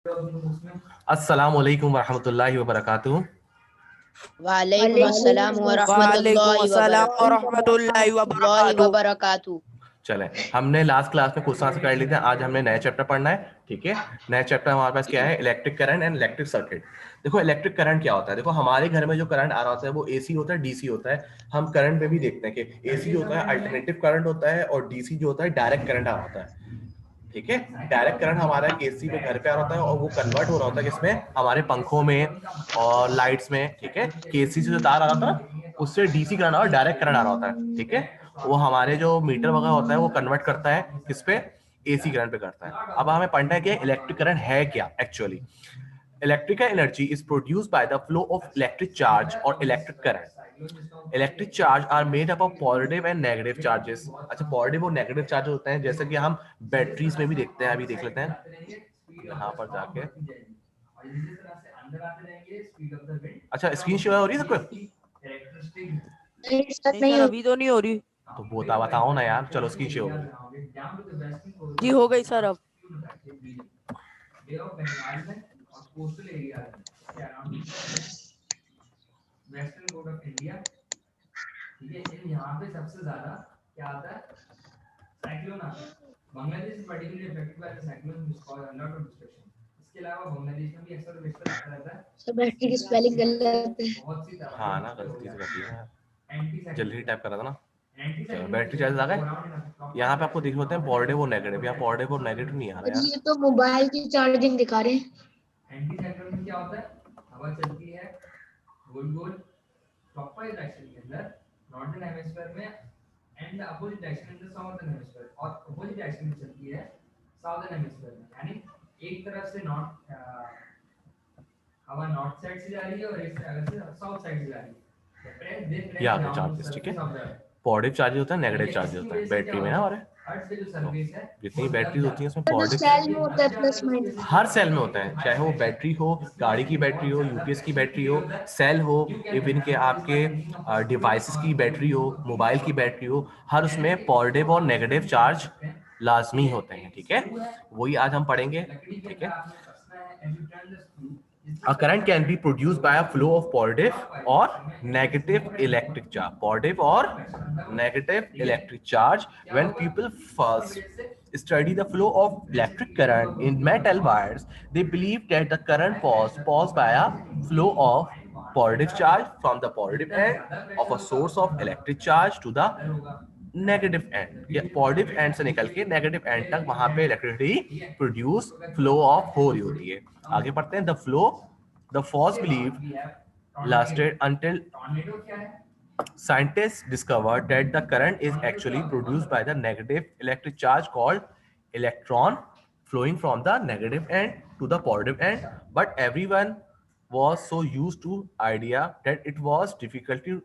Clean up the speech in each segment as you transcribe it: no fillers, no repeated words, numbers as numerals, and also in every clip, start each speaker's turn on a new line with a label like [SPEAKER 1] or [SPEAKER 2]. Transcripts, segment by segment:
[SPEAKER 1] अस्सलाम वालेकुम वरहमतुल्लाहि वबरकातुहू।
[SPEAKER 2] वालेकुम अस्सलाम व
[SPEAKER 3] वालेकुम
[SPEAKER 2] रहमतुल्लाहि व
[SPEAKER 3] अस्सलाम व रहमतुल्लाहि व बरकातुहू।
[SPEAKER 2] बरकातुहू।
[SPEAKER 1] चले, हमने लास्ट क्लास में क्वेश्चन आंसर कर लिए थे। आज हमने नया चैप्टर पढ़ना है। ठीक है, नया चैप्टर हमारे पास क्या है? Electric current and electric circuit. देखो इलेक्ट्रिक करंट क्या होता है। देखो हमारे घर में जो करंट आ रहा होता है वो एसी होता है, डीसी होता है। हम करंट में भी देखते हैं कि एसी जो होता है अल्टरनेटिव करंट होता है और डीसी जो होता है डायरेक्ट करंट आ रहा होता है। ठीक है, डायरेक्ट करंट हमारा एसी में घर पे आ रहा होता है और वो कन्वर्ट हो रहा होता है किसमें? हमारे पंखों में और लाइट्स में। ठीक है, कि एसी से जो तार आ रहा था ना उससे डीसी करंट और डायरेक्ट करंट आ रहा होता है। ठीक है, वो हमारे जो मीटर वगैरह होता है वो कन्वर्ट करता है किस पे? एसी करंट पे करता है। अब हमें पढ़ना है कि इलेक्ट्रिक करंट है क्या actually. Electrical energy is produced by the flow of electric charge or electric current. Electric charge are made up of positive and negative charges. अच्छा, पॉजिटिव और नेगेटिव चार्ज होते हैं, जैसे कि हम बैटरीज में भी देखते हैं। अभी देख लेते हैं यहाँ पर जाके। अच्छा, स्क्रीन शेयर हो रही है सबको?
[SPEAKER 3] नहीं सर, अभी तो नहीं हो रही।
[SPEAKER 1] तो बताओ ना यार। चलो, स्क्रीन शेयर हो गई।
[SPEAKER 3] जी हो गई सर अब।
[SPEAKER 1] Western coast of India. ठीक है, इन यहाँ पे सबसे ज्यादा क्या आता है? साइक्लोन आता है। Bangladesh is particularly affected by the cyclone which cause a lot of destruction. इसके अलावा बांग्लादेश में भी अक्सर बेशतर आता रहता है।
[SPEAKER 2] सब बैटरी की स्पेलिंग गलत है।
[SPEAKER 1] बहुत सी तरह। हाँ ना, गलती से कर दी है। जल्दी टाइप कर रहा था ना। चलो, बैटरी चार्जेस आ गए। यहाँ पे आपको दिख होते हैं पॉजिटिव और नेगेटिव। यहाँ पॉजिटिव और नेगेटिव नहीं आ
[SPEAKER 2] और
[SPEAKER 1] रहा यार।
[SPEAKER 2] ये तो मोबाइल की चार्जिंग दिखा रहे हैं।
[SPEAKER 1] एंटी साइक्लोन में क्या होता है? हवा चलती है गोल गोल क्लॉकवाइज डायरेक्शन के अंदर नॉर्दर्न हेमिस्फीयर में and opposite direction in the southern hemisphere, और अपोजिट डायरेक्शन में चलती है साउदर्न हेमिस्फीयर में। यानी एक तरफ से नॉर्थ हवा नॉर्थ साइड से जा रही है और एक तरफ से साउथ साइड से जा रही है। या आपके चार्जेस। ठीक है, पॉजिटिव चार्जेस होता है, नेगेटिव चार्जेस होता है बैटरी में ना। और जितनी बैटरीज होती हैं उसमें
[SPEAKER 2] पर जो सेल में
[SPEAKER 1] पॉजिटिव
[SPEAKER 2] होता है प्लस माइनस।
[SPEAKER 1] हर सेल में होता है, चाहे वो बैटरी हो, गाड़ी की बैटरी हो, यूपीएस की बैटरी हो, सेल हो, इवन के आपके डिवाइसेस की बैटरी हो, मोबाइल की बैटरी हो, हर उसमें पॉजिटिव और नेगेटिव चार्ज लाजमी होते हैं। ठीक है, वही आज हम पढ़ेंगे। ठीक है, a current can be produced by a flow of positive or negative electric charge. Positive or negative electric charge. When people first study the flow of electric current in metal wires, they believe that the current was caused by a flow of positive charge from the positive end of a source of electric charge to the negative and, या positive and से निकल के negative and तक वहां पे electricity produce flow of हो रही होती है। आगे पढ़ते हैं। The flow, the false belief lasted until scientists discovered that the current is actually produced by the negative electric charge called electron flowing from the negative end to the positive end. But everyone was so used to idea that it was difficult to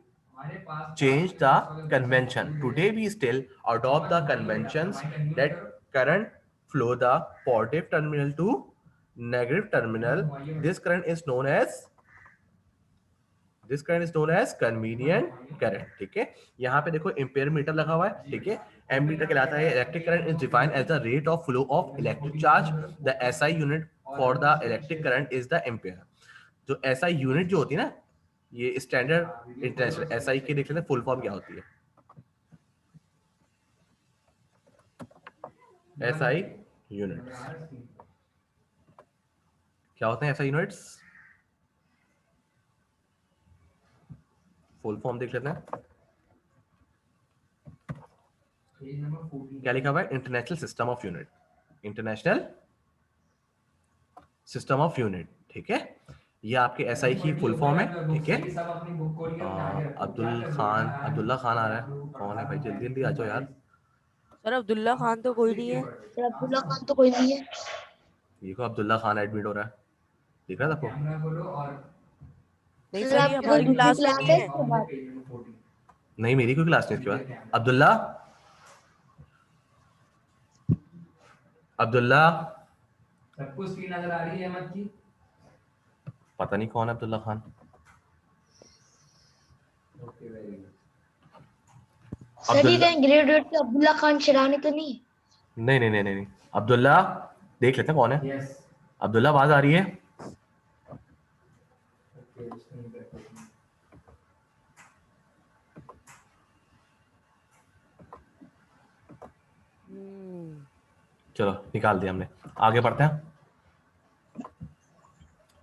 [SPEAKER 1] change the convention. Today we still adopt the conventions that current flow the positive terminal to negative terminal. This current is known as convenient current. ठीक है, यहाँ पे देखो ampere metre लगा हुआ है। ठीक है, एमीटर कहलाता है। Electric current is defined as the rate of flow of electric charge. The SI unit for the electric current is the ampere. जो एसआई यूनिट जो होती है ना, ये स्टैंडर्ड इंटरनेशनल एसआई के देख लेते हैं फुल फॉर्म क्या होती है। एसआई यूनिट्स क्या होते हैं? एसआई यूनिट्स फुल फॉर्म देख लेते हैं। क्या लिखा हुआ है? International system of unit. International system of unit. ठीक है, ये आपके एसआई की फुल फॉर्म है। ठीक है, अब्दुल्ला खान आ रहा है। कौन है भाई? जल्दी जल्दी आ जाओ यार।
[SPEAKER 3] सर अब्दुल्ला खान तो कोई नहीं है।
[SPEAKER 2] सर अब्दुल्ला खान तो कोई नहीं है।
[SPEAKER 1] देखो अब्दुल्ला खान एडमिट हो रहा है, दिख रहा है आपको?
[SPEAKER 3] नहीं
[SPEAKER 2] सर
[SPEAKER 3] सर, ये
[SPEAKER 2] आपकी कोई
[SPEAKER 3] हमारी
[SPEAKER 2] दूसरी
[SPEAKER 3] क्लास में
[SPEAKER 2] क्लास
[SPEAKER 3] नहीं
[SPEAKER 2] है
[SPEAKER 3] है।
[SPEAKER 2] इसके बाद?
[SPEAKER 1] नहीं, मेरी कोई क्लास नहीं इसके बाद। अब्दुल्ला, अब्दुल्ला सबको स्क्रीन नजर आ रही है अहमद की? पता नहीं कौन है अब्दुल्ला खान।
[SPEAKER 2] सर ये कहीं ग्रेजुएट के अब्दुल्ला खान शरानी तो नहीं?
[SPEAKER 1] नहीं नहीं नहीं नहीं, अब्दुल्ला देख लेते हैं कौन है। अब्दुल्ला आवाज आ रही है? चलो निकाल दिया हमने, आगे बढ़ते हैं।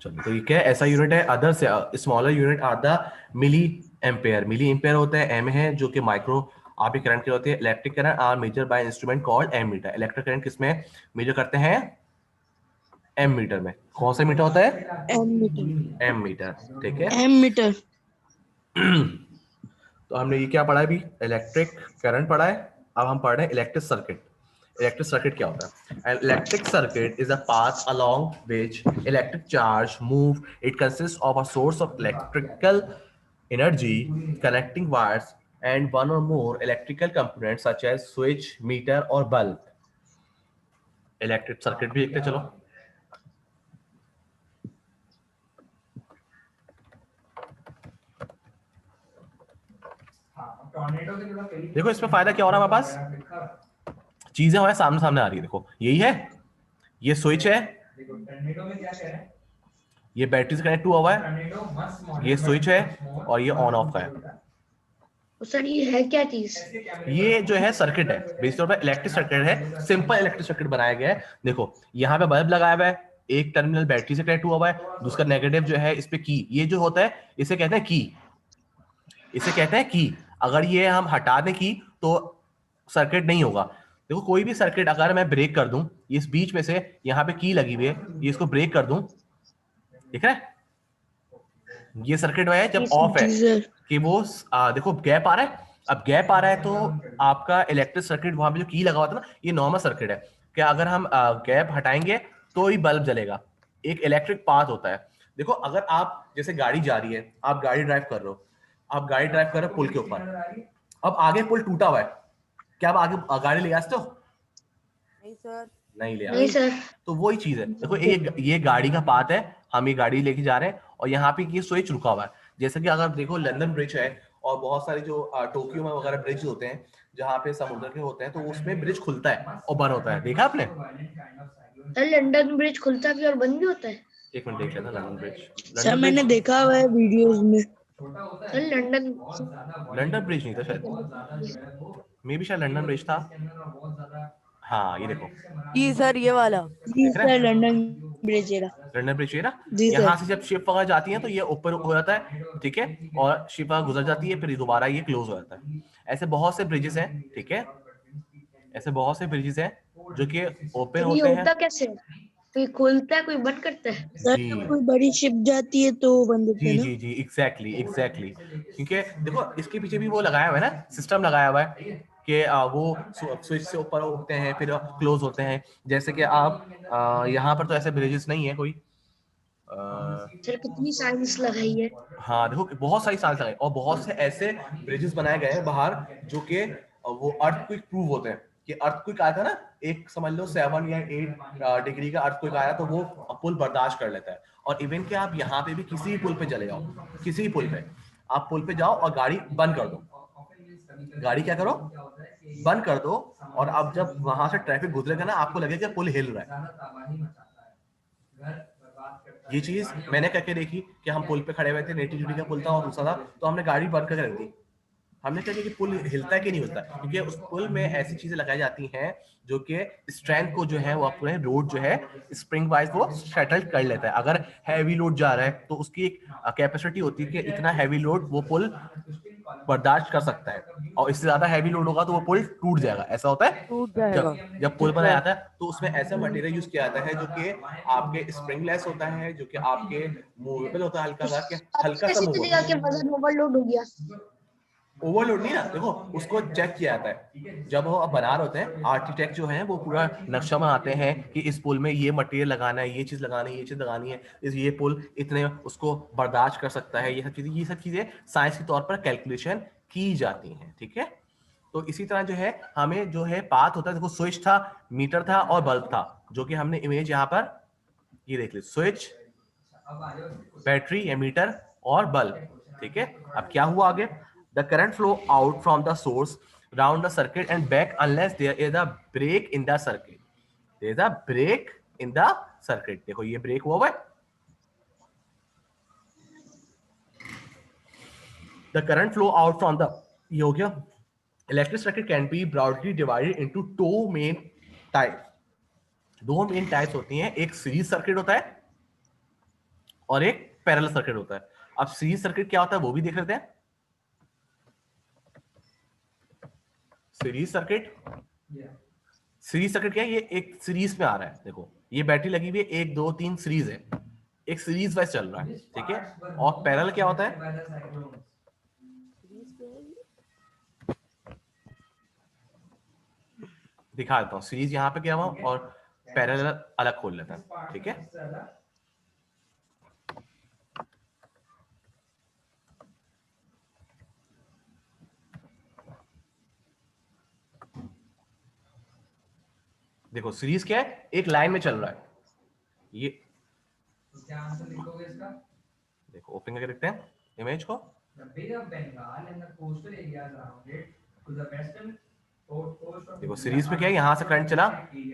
[SPEAKER 1] चलो तो ये क्या है, ऐसा यूनिट है। अदर से smaller unit are the milli ampere. Milli ampere होता है, एम है जो कि माइक्रो आप ही करंट के होते हैं। Electric current are measure by instrument called ammeter. Electric current किसमें मेजर करते हैं? एम मीटर में। कौन सा मीटर होता है?
[SPEAKER 3] M metre.
[SPEAKER 1] एम मीटर, ठीक है।
[SPEAKER 3] Ammeter.
[SPEAKER 1] तो हमने ये क्या पढ़ा है अभी? इलेक्ट्रिक करंट पढ़ा है। अब हम पढ़ रहे हैं इलेक्ट्रिक सर्किट। इलेक्ट्रिक सर्किट क्या होता है? Electric circuit is a path along which electric charge move. It consist of a source of electrical energy, connecting wires and one और more electrical components such as switch, meter और bulb. Electric circuit भी देखते चलो। देखो इसमें फायदा क्या हो रहा है हमारे पास? चीजें हमारे सामने सामने आ रही है। देखो यही है, ये स्विच है, ये बैटरी से कनेक्ट हुआ हुआ है, ये स्विच है और ये ऑन ऑफ का है।
[SPEAKER 2] तो सर ये है क्या चीज?
[SPEAKER 1] ये जो है सर्किट है, बेसिक तौर पर इलेक्ट्रिक सर्किट है। सिंपल इलेक्ट्रिक सर्किट बनाया गया है। देखो यहाँ पे बल्ब लगाया हुआ है, एक टर्मिनल बैटरी से कनेक्ट हुआ हुआ है, दूसरा नेगेटिव जो है इस पे की। ये जो होता है इसे कहते हैं की, इसे कहते हैं की। अगर ये हम हटा दें की तो सर्किट नहीं होगा। देखो कोई भी सर्किट अगर मैं ब्रेक कर दूं, इस बीच में से यहाँ पे की लगी हुई है, ये इसको ब्रेक कर दूं, दिख रहा है? ये सर्किट है जब ऑफ है कि वो देखो गैप आ रहा है। अब गैप आ रहा है तो आपका इलेक्ट्रिक सर्किट वहां पे जो की लगा हुआ था ना, ये नॉर्मल सर्किट है कि अगर हम गैप हटाएंगे तो ही बल्ब जलेगा। एक इलेक्ट्रिक पाथ होता है। देखो अगर आप जैसे गाड़ी जा रही है, आप गाड़ी ड्राइव कर रहे हो, आप गाड़ी ड्राइव कर रहे हो पुल के ऊपर, अब आगे पुल टूटा हुआ है, क्या आप आगे गाड़ी ले आ सकते हो?
[SPEAKER 3] नहीं सर।
[SPEAKER 1] नहीं ले आ
[SPEAKER 2] नहीं सर।
[SPEAKER 1] तो वही चीज है। देखो ये गाड़ी का पाथ है, हम ये गाड़ी लेके जा रहे हैं और यहाँ पे ये स्विच रुका हुआ है। जैसे कि अगर देखो लंदन ब्रिज है और बहुत सारे जो टोक्यो में वगैरह ब्रिज होते हैं जहाँ पे समुद्र के होते हैं, तो उसमें ब्रिज खुलता है और बंद होता है, देखा आपने?
[SPEAKER 2] सर लंदन ब्रिज खुलता भी और बंद भी होता है?
[SPEAKER 1] एक मिनट देख लेना लंदन ब्रिज।
[SPEAKER 3] सर मैंने देखा हुआ है वीडियोस में।
[SPEAKER 2] सर लंदन
[SPEAKER 1] लंदन ब्रिज नहीं था शायद, मे भी शायद लंदन ब्रिज था। हाँ ये देखो,
[SPEAKER 3] जी सर ये वाला।
[SPEAKER 2] जी सर लंदन ब्रिज है।
[SPEAKER 1] लंदन ब्रिज है ना।
[SPEAKER 2] जी सर।
[SPEAKER 1] यहाँ से जब शिप वगैरह जाती है तो ये ऊपर हो जाता है, ठीक है, और शिप वगैरह गुजर जाती है, फिर दोबारा ये क्लोज हो जाता है। ऐसे बहुत से ब्रिजेस हैं, ठीक है, ऐसे बहुत से ब्रिजेस हैं जो कि ओपन
[SPEAKER 2] ये
[SPEAKER 1] होते हैं।
[SPEAKER 2] होता कैसे है? कोई खोलता है कोई बंद करता है?
[SPEAKER 3] सर
[SPEAKER 1] जी
[SPEAKER 3] जब कोई बड़ी शिप जाती है तो बंद होता है
[SPEAKER 1] जी
[SPEAKER 3] ना?
[SPEAKER 1] जी जी एग्जैक्टली एग्जैक्टली। क्योंकि देखो इसके पीछे भी वो लगाया हुआ है ना, सिस्टम लगाया हुआ है कि वो स्विच से ऊपर होते हैं फिर क्लोज होते हैं। जैसे कि आप यहाँ पर तो ऐसे ब्रिजेस नहीं है कोई।
[SPEAKER 2] सर कितनी साइंस लगाई है।
[SPEAKER 1] हाँ देखो बहुत सारी साइंस लगाई और बहुत से ऐसे ब्रिजेस बनाए गए हैं बाहर जो कि वो अर्थक्वेक प्रूफ होते हैं। कि अर्थक्वेक आया था ना, एक समझ लो 7 या 8 डिग्री का अर्थक्वेक आया तो वो पुल बर्दाश्त कर लेता है। और इवन कि आप यहाँ पे भी किसी भी पुल पे चले जाओ, किसी भी पुल पे आप पुल पे जाओ और गाड़ी बंद कर दो, गाड़ी क्या करो बंद कर दो, और अब जब वहां से ट्रैफिक गुजरेगा ना आपको लगेगा पुल हिल रहा है। ये चीज मैंने करके देखी कि हम पुल पे खड़े हुए थे, नेटी जुटी का पुल था और दूसरा था, तो हमने गाड़ी बंद करके रख दी। हमने कहा कि पुल हिलता है कि नहीं हिलता, क्योंकि उस पुल में ऐसी चीजें लगाई जाती हैं जो कि स्ट्रेंथ को जो है वो अपने रोड जो है स्प्रिंग वाइज वो सेटल कर लेता है। अगर हैवी लोड जा रहा है तो उसकी एक कैपेसिटी होती है कि इतना हैवी लोड वो पुल बर्दाश्त कर सकता है, और इससे ज्यादा हैवी लोड होगा तो वो पुल टूट जाएगा। ऐसा होता है
[SPEAKER 3] टूट जाएगा।
[SPEAKER 1] जब पुल बनाया जाता है तो उसमें ऐसा मटेरियल यूज किया जाता है जो कि आपके स्प्रिंगलेस होता है, जो कि आपके मूवेबल होता है, हल्का सा कि हल्का सा
[SPEAKER 2] कैसे
[SPEAKER 1] मूव
[SPEAKER 2] चलेगा कि वजन ओवरलोड हो गया?
[SPEAKER 1] ओवरलोड नहीं ना। देखो उसको चेक किया जाता है जब वो बना रहे होते हैं, आर्किटेक्ट जो है वो पूरा नक्शा बनाते हैं कि इस पुल में ये मटेरियल लगाना है, ये चीज लगानी है, ये चीज लगानी है, ये पुल इतने उसको बर्दाश्त कर सकता है। ये सब चीजें साइंस के तौर पर कैलकुलेशन की जाती हैं, ठीक है। तो इसी तरह जो है हमें जो है पाथ होता है, देखो स्विच था, मीटर था और बल्ब था, जो कि हमने इमेज यहाँ पर ये देख ली, स्विच, बैटरी या मीटर और बल्ब, ठीक है। अब क्या हुआ आगे? The current flow out from the source round the circuit and back unless there is a break in the circuit. There is a break in the circuit. देखो ये ब्रेक हुआ है, the current flow out from the, ये हो गया। Electric circuit can be broadly divided into two main type. दो main types होती हैं, एक सीरीज सर्किट होता है और एक पैरेलल सर्किट होता है। अब सीरीज सर्किट क्या होता है वो भी देख लेते हैं। सीरीज सर्किट, सीरीज सर्किट क्या है, ये एक सीरीज में आ रहा है। देखो ये बैटरी लगी हुई है, 1 2 3 सीरीज है, एक सीरीज वाइज चल रहा है, ठीक है। और पैरेलल क्या होता है, दिखा देता हूँ। सीरीज यहाँ पे क्या हुआ और पैरेलल अलग खोल लेता है, ठीक है। देखो सीरीज क्या है, एक लाइन में चल रहा है। ये क्या आंसर लिखोगे इसका, देखो ओपन करके देखते हैं इमेज को। देखो सीरीज में क्या है, यहां से करंट चला,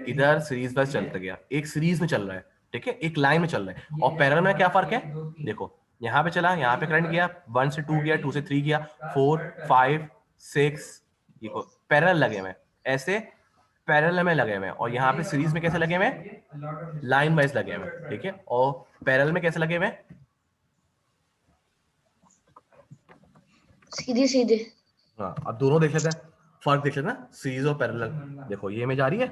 [SPEAKER 1] इधर सीरीज बस चलता गया, एक सीरीज में चल रहा है, ठीक है, एक लाइन में चल रहा है। और पैरेलल में क्या फर्क है, देखो यहाँ पे चला, यहाँ पे करंट गया, 1 से 2 गया, 2 से 3 गया, 4 5 6, देखो पैरेलल लगे हुए, ऐसे पैरेलल में लगे हुए। और यहाँ पे सीरीज में कैसे लगे हुए, लाइन वाइज लगे हुए, ठीक है। और पैरेलल में कैसे लगे हुए,
[SPEAKER 2] सीधे सीधे।
[SPEAKER 1] हाँ अब दोनों देख लेते हैं, फर्क देख लेते हैं सीरीज और पैरेलल। देखो ये इमेज आ रही है,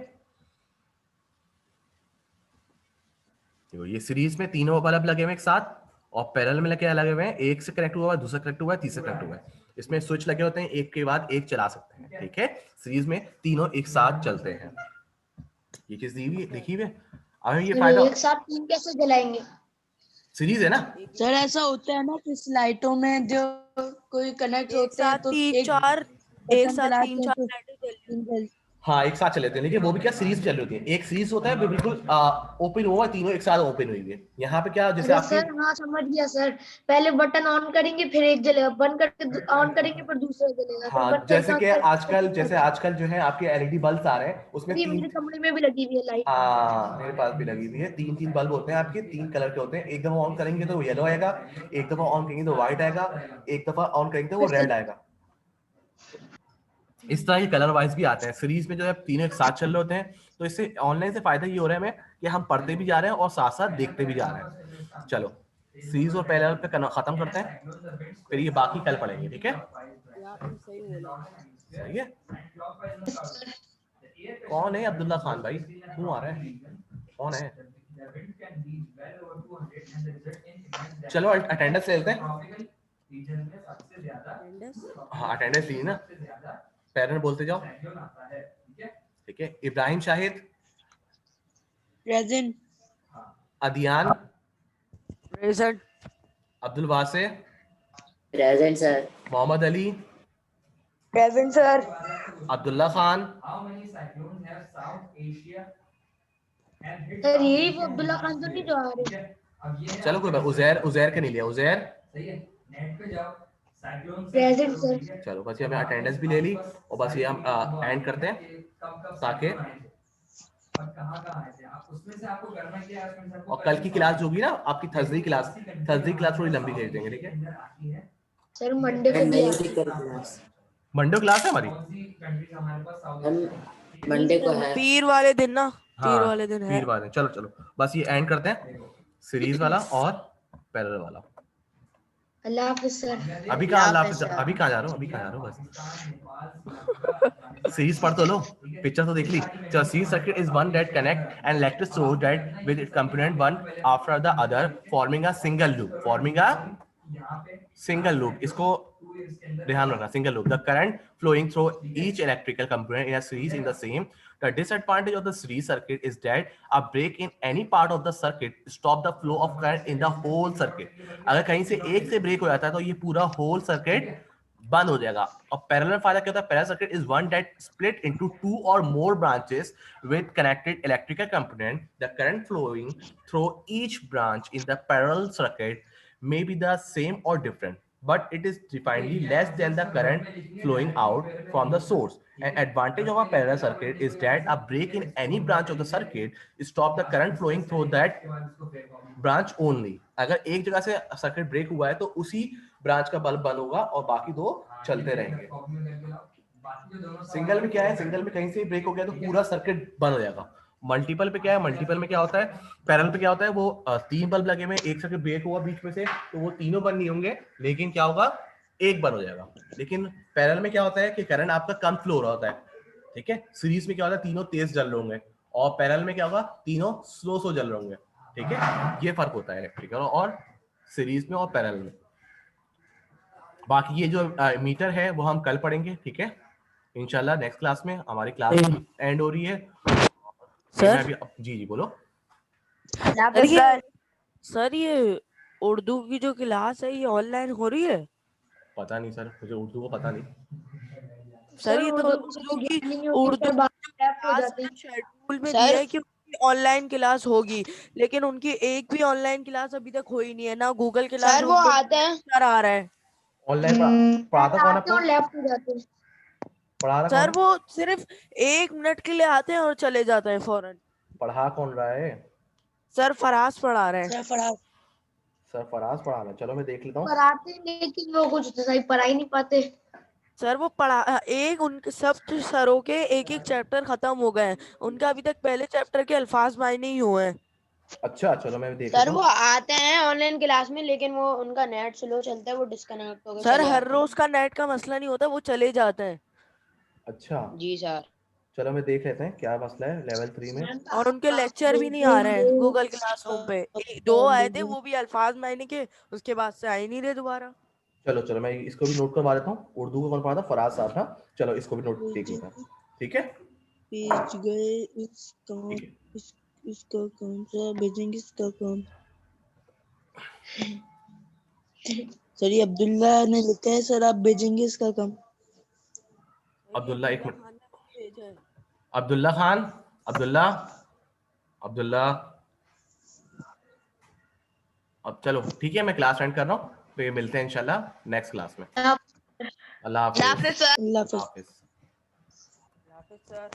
[SPEAKER 1] देखो ये सीरीज में तीनों बल्ब लगे हुए एक साथ, और पैरेलल में क्या लगे हुए हैं, एक से कनेक्ट हुआ है, दूसरा कनेक्ट हुआ है, तीसरा कनेक्ट हुआ है। इसमें स्विच लगे होते हैं, एक के बाद एक चला सकते हैं, ठीक है। सीरीज में तीनों एक साथ चलते हैं। ये चीज देखी हुई है। अब ये फायदा,
[SPEAKER 2] एक साथ तीन कैसे जलाएंगे,
[SPEAKER 1] सीरीज है ना
[SPEAKER 3] सर ऐसा होता है ना कुछ लाइटों में जो कोई कनेक्ट
[SPEAKER 4] एक
[SPEAKER 3] होते हैं
[SPEAKER 4] साथ
[SPEAKER 3] तो
[SPEAKER 4] तीन
[SPEAKER 3] एक
[SPEAKER 4] चार, एक साथ
[SPEAKER 3] जलाते
[SPEAKER 4] तीन
[SPEAKER 3] हैं
[SPEAKER 4] चार
[SPEAKER 3] तो
[SPEAKER 4] लाइटें जल रही
[SPEAKER 1] हाँ एक साथ चले थे, लेकिन वो भी क्या सीरीज चल रही होती है। एक सीरीज होता है बिल्कुल ओपन हुआ, तीनों एक साथ ओपन हुई है। यहाँ पे क्या जैसे
[SPEAKER 2] अरे
[SPEAKER 1] आपकी,
[SPEAKER 2] सर हाँ समझ गया सर, पहले बटन ऑन करेंगे फिर एक जलेगा, बंद करके ऑन करेंगे फिर दूसरा जलेगा, फिर
[SPEAKER 1] हाँ
[SPEAKER 2] बटन
[SPEAKER 1] जैसे कि आजकल, जैसे आजकल जो है आपके एलईडी बल्ब आ रहे हैं, उसमें
[SPEAKER 2] मेरे
[SPEAKER 1] तीन,
[SPEAKER 2] कमरे में भी लगी हुई है लाइट।
[SPEAKER 1] हाँ मेरे पास भी लगी हुई है, तीन तीन बल्ब होते हैं आपके, 3 कलर के होते हैं। एक दफा ऑन करेंगे तो वो येलो आएगा, एक दफा ऑन करेंगे तो व्हाइट आएगा, एक दफा ऑन करेंगे तो वो रेड आएगा। इस तरह के कलर वाइज भी आते हैं। सीरीज में जो है तीनों एक साथ चल रहे होते हैं। तो इससे ऑनलाइन से फायदा ये हो रहा है हमें कि हम पढ़ते भी जा रहे हैं और साथ साथ देखते भी जा रहे हैं। चलो सीरीज और पैरेलल पे खत्म करते हैं, फिर ये बाकी कल पढ़ेंगे, ठीक है।
[SPEAKER 4] है। आपने सही बोला।
[SPEAKER 1] सही है। कौन है अब्दुल्ला खान भाई, क्यों आ रहा है, कौन है। चलो अटेंडेंस ले लेते हैं। हाँ अटेंडेंस ली ना, पेरेंट बोलते जाओ, ठीक है। Ibrahim Shahid,
[SPEAKER 3] present,
[SPEAKER 1] Adiyan,
[SPEAKER 4] present,
[SPEAKER 1] Abdul Wase,
[SPEAKER 5] present sir.
[SPEAKER 1] Mohammad Ali,
[SPEAKER 3] present sir,
[SPEAKER 1] Abdullah Khan,
[SPEAKER 2] sir यही वो अब्दुल्ला खान तो नहीं जो आ रहे।
[SPEAKER 1] चलो कोई बात, उजैर, उजैर के नहीं लिया, उजैर
[SPEAKER 2] प्रेजेंट सर।
[SPEAKER 1] चलो बस ये हमें अटेंडेंस भी ले ली, और बस ये हम एंड करते हैं ताकि, और कल की क्लास जो होगी ना आपकी थर्सडे क्लास थोड़ी लंबी भेज देंगे, ठीक है।
[SPEAKER 2] सर मंडे को भी
[SPEAKER 5] नहीं
[SPEAKER 2] आ
[SPEAKER 5] टिकट क्लास
[SPEAKER 1] मंडे क्लास है हमारी,
[SPEAKER 5] हम मंडे को है।
[SPEAKER 4] पीर वाले दिन ना, पीर
[SPEAKER 1] हाँ
[SPEAKER 4] वाले दिन है।
[SPEAKER 1] पीर वाले। चलो चलो बस ये एंड करते हैं, सीरीज वाला और पैरेलल वाला।
[SPEAKER 2] अल्लाह हाफिज सर।
[SPEAKER 1] अभी कहाँ अल्लाह हाफिज़, अभी कहाँ जा रहे हो, अभी कहाँ जा रहे हो, बस सीरीज पढ़ तो लो, पिक्चर तो देख ली। चलो series circuit is one that connect and electric source that with it component one after the other forming a single loop, forming a single loop. इसको ध्यान रखना, single loop, the current flowing through each electrical component in a series in the same. The disadvantage of the series circuit is that a break in any part of the circuit stop the flow of current in the whole circuit. अगर कहीं से एक से break हो जाता है तो ये पूरा होल सर्किट बंद हो जाएगा। और पैरेलल फायदा क्या होता है, parallel circuit is one that split into 2 or more branches with connected electrical component. The current flowing through each branch in the parallel circuit may be the same or different, but it is definedly less than the current flowing out from the source. An advantage of a parallel circuit is that a break in any branch of the circuit stop the current flowing through that branch only. अगर एक जगह से circuit break हुआ है तो उसी branch का bulb बंद होगा और बाकी दो चलते रहेंगे. सिंगल में क्या है, सिंगल में कहीं से ब्रेक हो गया तो पूरा सर्किट बंद हो जाएगा. मल्टीपल पे क्या है, मल्टीपल में क्या होता है, पैरेलल पे क्या होता है, वो 3 बल्ब लगे हुए, एक सर्किट ब्रेक हुआ बीच में से तो वो तीनों बंद नहीं होंगे, लेकिन क्या होगा, एक बंद हो जाएगा. लेकिन पैरेलल में क्या होता है कि करंट आपका कम फ्लो हो रहा होता है. ठीक है, सीरीज में क्या होता है, तीनों तेज जल रहे होंगे और पैरेलल में क्या होगा, तीनों स्लो जल रहे होंगे. ठीक है, ये फर्क होता है इलेक्ट्रिकल और सीरीज में और पैरेलल में. बाकी ये जो मीटर है वो हम कल पढ़ेंगे. ठीक है, इंशाल्लाह नेक्स्ट क्लास में. हमारी क्लास एंड हो रही है
[SPEAKER 4] सर.
[SPEAKER 1] जी बोलो.
[SPEAKER 4] सर ये उर्दू की जो क्लास है ये ऑनलाइन हो रही है?
[SPEAKER 1] पता नहीं सर, मुझे उर्दू को पता नहीं.
[SPEAKER 4] सर ये तो उर्दू शेड्यूल में दिया है कि ऑनलाइन क्लास होगी, लेकिन उनकी एक भी ऑनलाइन क्लास अभी तक हो ही नहीं है. ना गूगल क्लास
[SPEAKER 3] सर वो आते हैं,
[SPEAKER 4] सर आ रहा है
[SPEAKER 1] ऑनलाइन पढ़ाता कौन आपको,
[SPEAKER 2] लेफ्ट हो जाते हैं.
[SPEAKER 1] पढ़ा रहा
[SPEAKER 4] सर.
[SPEAKER 1] कौन,
[SPEAKER 4] वो सिर्फ 1 मिनट के लिए आते हैं और चले जाते हैं फौरन.
[SPEAKER 1] पढ़ा कौन रहा है?
[SPEAKER 4] सर फराज पढ़ा रहे हैं.
[SPEAKER 3] सर फराज.
[SPEAKER 1] सर फराज पढ़ा रहा है, चलो मैं देख लेता हूँ.
[SPEAKER 2] पढ़ाते हैं, लेकिन वो कुछ सही पढ़ा ही नहीं पाते.
[SPEAKER 4] सर वो पढ़ा एक उनके सब सरों के एक चैप्टर खत्म हो गए हैं. उनका अभी तक पहले चैप्टर के अल्फाज मायने ही हुए हैं.
[SPEAKER 1] अच्छा चलो मैं देख
[SPEAKER 3] सर
[SPEAKER 1] लेता
[SPEAKER 3] वो
[SPEAKER 1] हूँ.
[SPEAKER 3] आते हैं ऑनलाइन क्लास में, लेकिन वो उनका नेट स्लो चलता है, वो डिस्कनेक्ट हो गए.
[SPEAKER 4] सर हर रोज का नेट का मसला नहीं होता, वो चले जाते हैं.
[SPEAKER 1] अच्छा
[SPEAKER 3] जी सर.
[SPEAKER 1] चलो मैं देख लेते हैं क्या मसला है लेवल 3 में.
[SPEAKER 4] और उनके लेक्चर भी नहीं आ रहे हैं गूगल क्लासरूम पे. 2 आए थे, वो भी अल्फाज मायने के, उसके बाद से आए नहीं रहे दोबारा.
[SPEAKER 1] चलो मैं इसको भी नोट करवा देता हूँ. उर्दू को कौन पढ़ा था, फराज साहब था. चलो इसको भी नोट देख लेता हूँ. ठीक है,
[SPEAKER 3] पेज गए इसका कौन सा भेजेंगे, इसका कौन. सर ये अब्दुल्ला ने लिखा है, सर आप भेजेंगे इसका काम.
[SPEAKER 1] अब्दुल्ला, एक मिनट. अब्दुल्ला खान, अब्दुल्ला. अब चलो ठीक है, मैं क्लास एंड कर रहा हूँ, फिर मिलते हैं इंशाल्लाह नेक्स्ट क्लास में. अल्लाह हाफिज.
[SPEAKER 3] अल्लाह हाफिज.
[SPEAKER 1] हाफिज.
[SPEAKER 4] सर